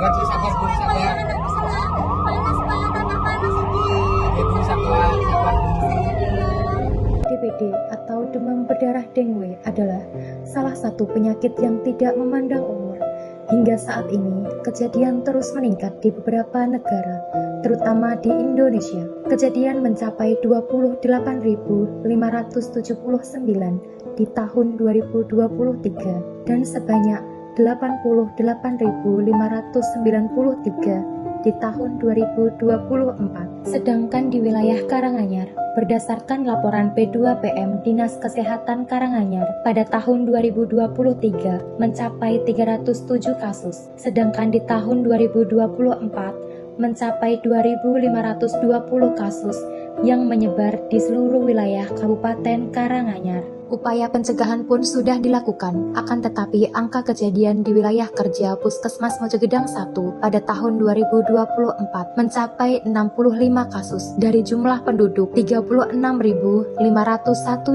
sabar Bu, sabar Bu, sabar. Ibu sabar, sabar Bu. DBD atau demam berdarah dengue adalah salah satu penyakit yang tidak memandang umur. Hingga saat ini, kejadian terus meningkat di beberapa negara, terutama di Indonesia. Kejadian mencapai 28.579 di tahun 2023 dan sebanyak 88.593 di tahun 2024. Sedangkan di wilayah Karanganyar, berdasarkan laporan P2PM Dinas Kesehatan Karanganyar pada tahun 2023 mencapai 307 kasus, sedangkan di tahun 2024 mencapai 2.520 kasus yang menyebar di seluruh wilayah Kabupaten Karanganyar. Upaya pencegahan pun sudah dilakukan, akan tetapi angka kejadian di wilayah kerja Puskesmas Mojogedang 1 pada tahun 2024 mencapai 65 kasus dari jumlah penduduk 36.501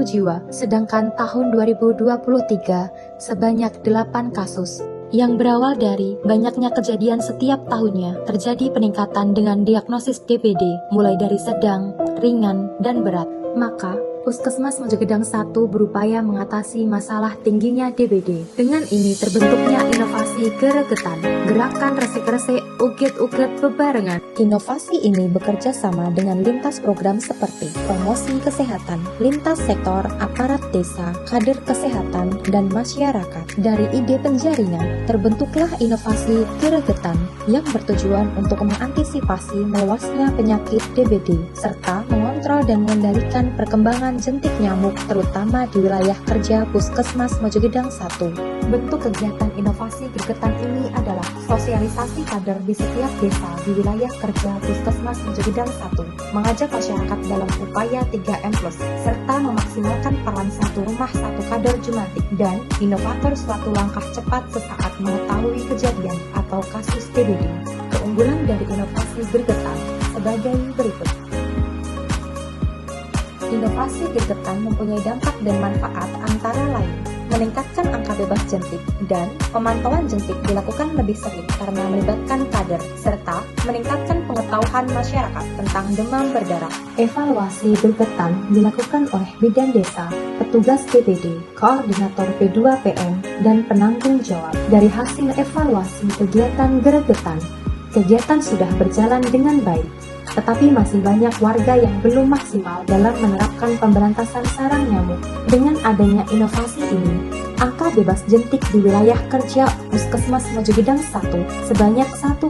jiwa, sedangkan tahun 2023 sebanyak 8 kasus. Yang berawal dari banyaknya kejadian setiap tahunnya, terjadi peningkatan dengan diagnosis DBD, mulai dari sedang, ringan, dan berat. Maka, Puskesmas Mojogedang 1 berupaya mengatasi masalah tingginya DBD. Dengan ini terbentuknya inovasi Geregetan, gerakan resik-resik, uget-uget bebarengan. Inovasi ini bekerja sama dengan lintas program seperti promosi kesehatan, lintas sektor, aparat desa, kader kesehatan, dan masyarakat. Dari ide penjaringan, terbentuklah inovasi Geregetan yang bertujuan untuk mengantisipasi meluasnya penyakit DBD, serta mengontrol dan mengendalikan perkembangan jentik nyamuk terutama di wilayah kerja Puskesmas Mojogedang 1. Bentuk kegiatan inovasi Geregetan ini adalah sosialisasi kader di setiap desa di wilayah kerja Puskesmas Mojogedang 1, mengajak masyarakat dalam upaya 3M+, serta memaksimalkan peran satu rumah satu kader jumantik dan inovator suatu langkah cepat sesaat mengetahui kejadian atau kasus DBD. Keunggulan dari inovasi Geregetan sebagai berikut. Inovasi Geregetan mempunyai dampak dan manfaat antara lain meningkatkan angka bebas jentik dan pemantauan jentik dilakukan lebih sering karena melibatkan kader serta meningkatkan pengetahuan masyarakat tentang demam berdarah. Evaluasi Geregetan dilakukan oleh Bidan Desa, petugas DBD, koordinator P2PM, dan penanggung jawab. Dari hasil evaluasi kegiatan Geregetan, kegiatan sudah berjalan dengan baik. Tetapi masih banyak warga yang belum maksimal dalam menerapkan pemberantasan sarang nyamuk. Dengan adanya inovasi ini, angka bebas jentik di wilayah kerja Puskesmas Mojogedang 1 sebanyak 1,07%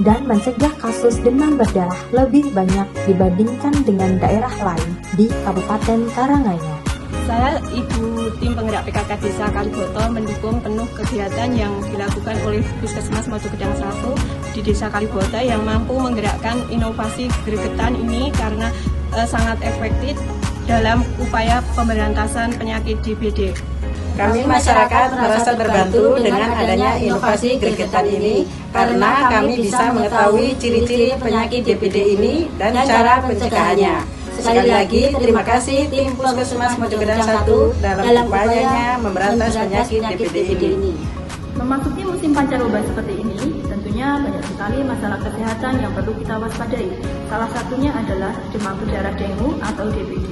dan mencegah kasus demam berdarah lebih banyak dibandingkan dengan daerah lain di Kabupaten Karanganyar. Saya Ibu Tim Penggerak PKK Desa Kaliboto mendukung penuh kegiatan yang dilakukan oleh Puskesmas Mojogedang 1 di Desa Kaliboto yang mampu menggerakkan inovasi Geregetan ini karena sangat efektif dalam upaya pemberantasan penyakit DBD. Kami masyarakat merasa terbantu dengan adanya inovasi Geregetan ini karena kami bisa mengetahui ciri-ciri penyakit DBD ini dan cara pencegahannya. Sekali lagi, terima kasih tim Puskesmas Mojogedang 1 dalam upayanya memberantas penyakit DBD ini. Memasuki musim pancaroba seperti ini, tentunya banyak sekali masalah kesehatan yang perlu kita waspadai. Salah satunya adalah demam berdarah dengue atau DBD.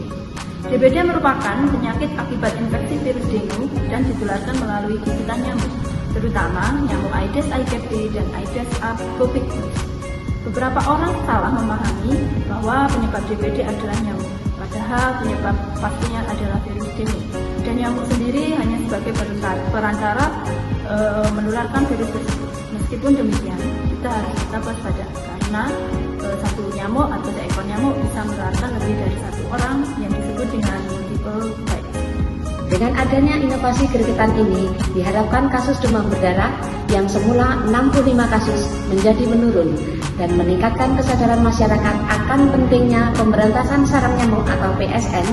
DBD merupakan penyakit akibat infeksi virus dengue dan ditularkan melalui gigitan nyamuk, terutama nyamuk Aedes aegypti dan Aedes albopictus. Beberapa orang salah memahami bahwa penyebab DBD adalah nyamuk, padahal penyebab pastinya adalah virus dengue. Dan nyamuk sendiri hanya sebagai perantara menularkan virus tersebut. Meskipun demikian, kita harus tetap waspada karena satu nyamuk atau seekor nyamuk bisa menularkan lebih dari satu orang yang disebut dengan multiple bite. Dengan adanya inovasi Geregetan ini, diharapkan kasus demam berdarah yang semula 65 kasus menjadi menurun dan meningkatkan kesadaran masyarakat akan pentingnya pemberantasan sarang nyamuk atau PSN,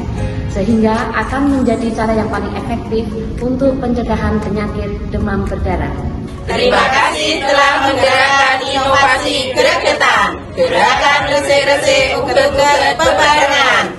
sehingga akan menjadi cara yang paling efektif untuk pencegahan penyakit demam berdarah. Terima kasih telah menggerakkan inovasi Geregetan, gerakan resik-resik uget-uget bebarengan.